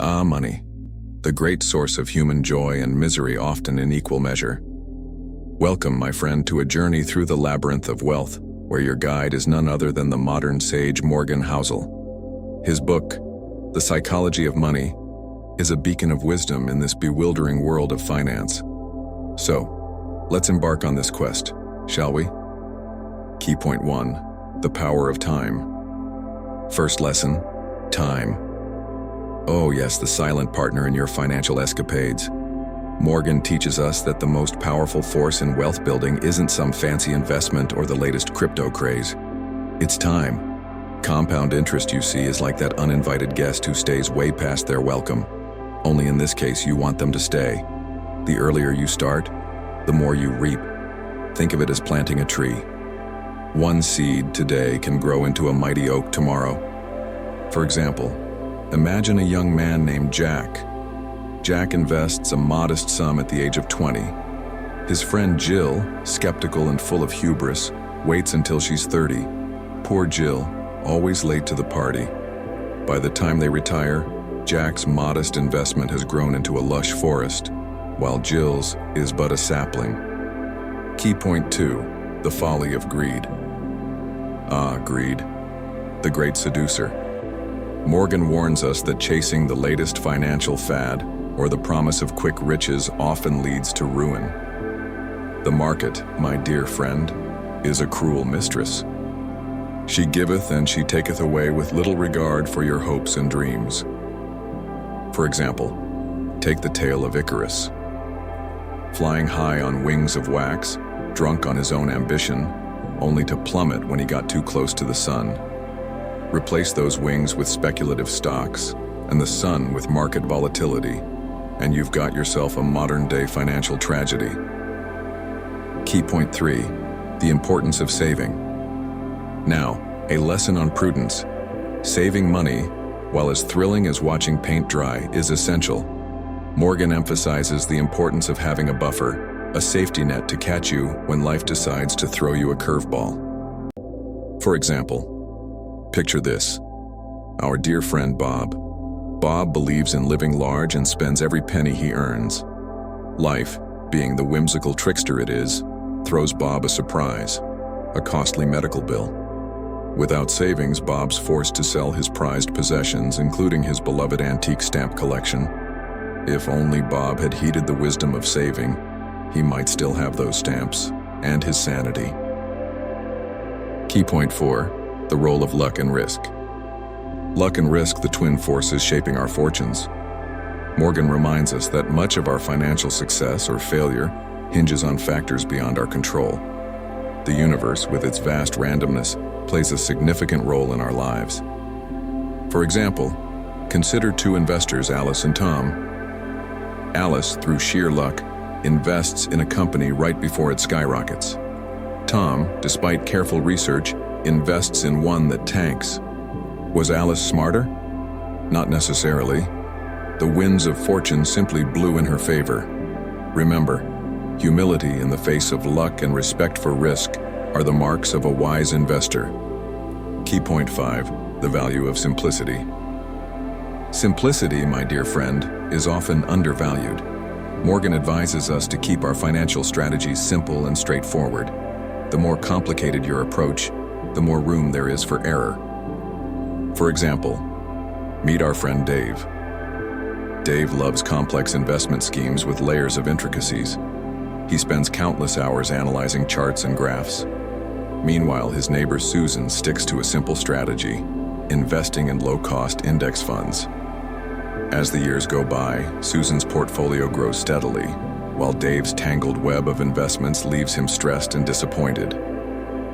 Money. The great source of human joy and misery, often in equal measure. Welcome, my friend, to a journey through the labyrinth of wealth, where your guide is none other than the modern sage Morgan Housel. His book, The Psychology of Money, is a beacon of wisdom in this bewildering world of finance. So, let's embark on this quest, shall we? Key point 1, the power of time. First lesson, time. Oh yes, the silent partner in your financial escapades. Morgan teaches us that the most powerful force in wealth building isn't some fancy investment or the latest crypto craze. It's time. Compound interest, you see, is like that uninvited guest who stays way past their welcome. Only in this case, you want them to stay. The earlier you start, the more you reap. Think of it as planting a tree. One seed today can grow into a mighty oak tomorrow. For example, imagine a young man named Jack. Jack invests a modest sum at the age of 20. His friend Jill, skeptical and full of hubris, waits until she's 30. Poor Jill, always late to the party. By the time they retire, Jack's modest investment has grown into a lush forest, while Jill's is but a sapling. Key point 2, the folly of greed. Greed, the great seducer. Morgan warns us that chasing the latest financial fad or the promise of quick riches often leads to ruin. The market, my dear friend, is a cruel mistress. She giveth and she taketh away with little regard for your hopes and dreams. For example, take the tale of Icarus. Flying high on wings of wax, drunk on his own ambition, only to plummet when he got too close to the sun. Replace those wings with speculative stocks, and the sun with market volatility, and you've got yourself a modern-day financial tragedy. Key point 3, the importance of saving. Now, a lesson on prudence. Saving money, while as thrilling as watching paint dry, is essential. Morgan emphasizes the importance of having a buffer, a safety net to catch you when life decides to throw you a curveball. For example, picture this. Our dear friend Bob. Bob believes in living large and spends every penny he earns. Life, being the whimsical trickster it is, throws Bob a surprise, a costly medical bill. Without savings, Bob's forced to sell his prized possessions, including his beloved antique stamp collection. If only Bob had heeded the wisdom of saving, he might still have those stamps and his sanity. Key point 4. The role of luck and risk. Luck and risk, the twin forces shaping our fortunes. Morgan reminds us that much of our financial success or failure hinges on factors beyond our control. The universe, with its vast randomness, plays a significant role in our lives. For example, consider two investors, Alice and Tom. Alice, through sheer luck, invests in a company right before it skyrockets. Tom, despite careful research, invests in one that tanks. Was Alice smarter? Not necessarily. The winds of fortune simply blew in her favor. Remember, humility in the face of luck and respect for risk are the marks of a wise investor. Key point 5, the value of simplicity. Simplicity, my dear friend, is often undervalued. Morgan advises us to keep our financial strategies simple and straightforward. The more complicated your approach, the more room there is for error. For example, meet our friend Dave. Dave loves complex investment schemes with layers of intricacies. He spends countless hours analyzing charts and graphs. Meanwhile, his neighbor Susan sticks to a simple strategy, investing in low-cost index funds. As the years go by, Susan's portfolio grows steadily, while Dave's tangled web of investments leaves him stressed and disappointed.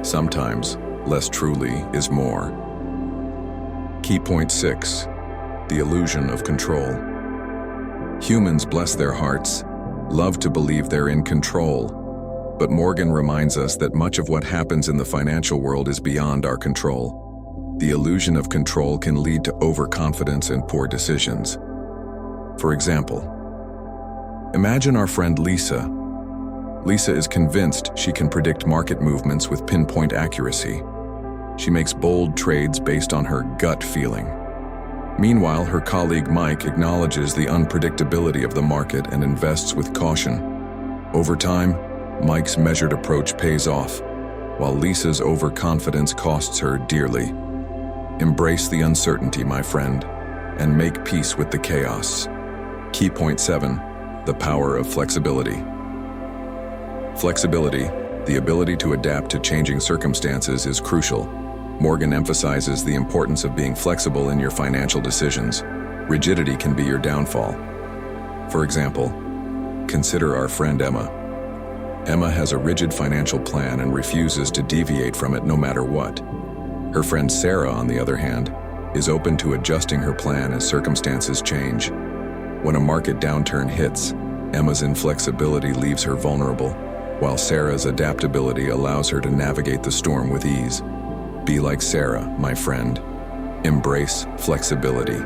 Sometimes, less truly is more. Key point 6, the illusion of control. Humans, bless their hearts, love to believe they're in control, but Morgan reminds us that much of what happens in the financial world is beyond our control. The illusion of control can lead to overconfidence and poor decisions. For example, imagine our friend Lisa. Lisa is convinced she can predict market movements with pinpoint accuracy. She makes bold trades based on her gut feeling. Meanwhile, her colleague Mike acknowledges the unpredictability of the market and invests with caution. Over time, Mike's measured approach pays off, while Lisa's overconfidence costs her dearly. Embrace the uncertainty, my friend, and make peace with the chaos. Key point 7, the power of flexibility. Flexibility, the ability to adapt to changing circumstances, is crucial. Morgan emphasizes the importance of being flexible in your financial decisions. Rigidity can be your downfall. For example, consider our friend Emma. Emma has a rigid financial plan and refuses to deviate from it no matter what. Her friend Sarah, on the other hand, is open to adjusting her plan as circumstances change. When a market downturn hits, Emma's inflexibility leaves her vulnerable, while Sarah's adaptability allows her to navigate the storm with ease. Be like Sarah, my friend. Embrace flexibility.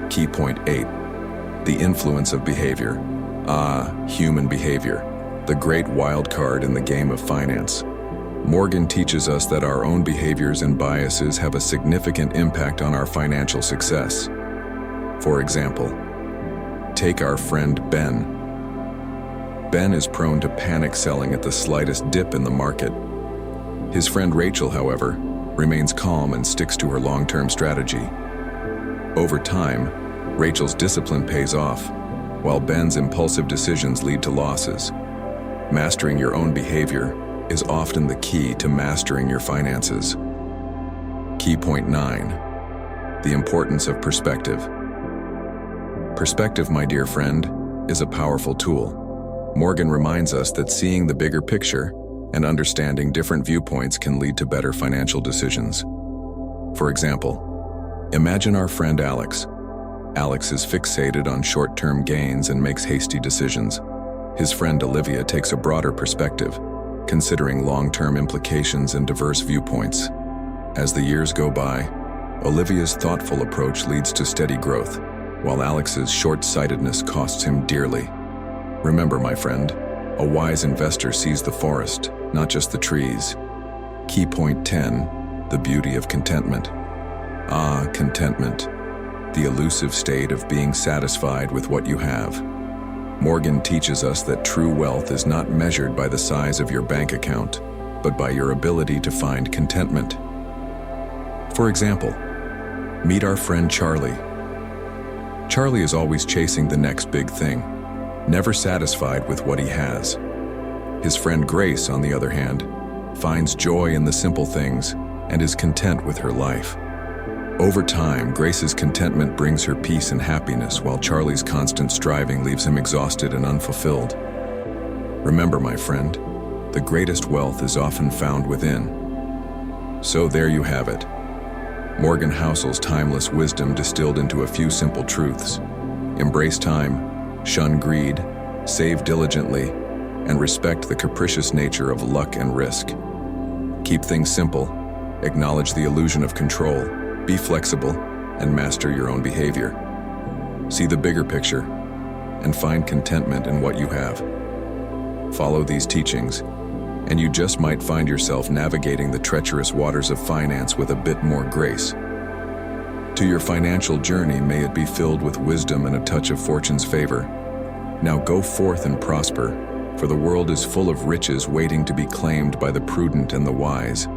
Key point 8, the influence of behavior. Human behavior, the great wild card in the game of finance. Morgan teaches us that our own behaviors and biases have a significant impact on our financial success. For example, take our friend Ben. Ben is prone to panic selling at the slightest dip in the market. His friend Rachel, however, remains calm and sticks to her long-term strategy. Over time, Rachel's discipline pays off, while Ben's impulsive decisions lead to losses. Mastering your own behavior is often the key to mastering your finances. Key point 9, the importance of perspective. Perspective, my dear friend, is a powerful tool. Morgan reminds us that seeing the bigger picture and understanding different viewpoints can lead to better financial decisions. For example, imagine our friend Alex. Alex is fixated on short-term gains and makes hasty decisions. His friend Olivia takes a broader perspective, considering long-term implications and diverse viewpoints. As the years go by, Olivia's thoughtful approach leads to steady growth, while Alex's short-sightedness costs him dearly. Remember, my friend, a wise investor sees the forest, not just the trees. Key point 10, the beauty of contentment. Contentment, the elusive state of being satisfied with what you have. Morgan teaches us that true wealth is not measured by the size of your bank account, but by your ability to find contentment. For example, meet our friend Charlie. Charlie is always chasing the next big thing, never satisfied with what he has. His friend Grace, on the other hand, finds joy in the simple things and is content with her life. Over time, Grace's contentment brings her peace and happiness, while Charlie's constant striving leaves him exhausted and unfulfilled. Remember, my friend, the greatest wealth is often found within. So there you have it. Morgan Housel's timeless wisdom distilled into a few simple truths. Embrace time, shun greed, save diligently, and respect the capricious nature of luck and risk. Keep things simple, acknowledge the illusion of control, be flexible, and master your own behavior. See the bigger picture, and find contentment in what you have. Follow these teachings, and you just might find yourself navigating the treacherous waters of finance with a bit more grace. To your financial journey, may it be filled with wisdom and a touch of fortune's favor. Now go forth and prosper, for the world is full of riches waiting to be claimed by the prudent and the wise.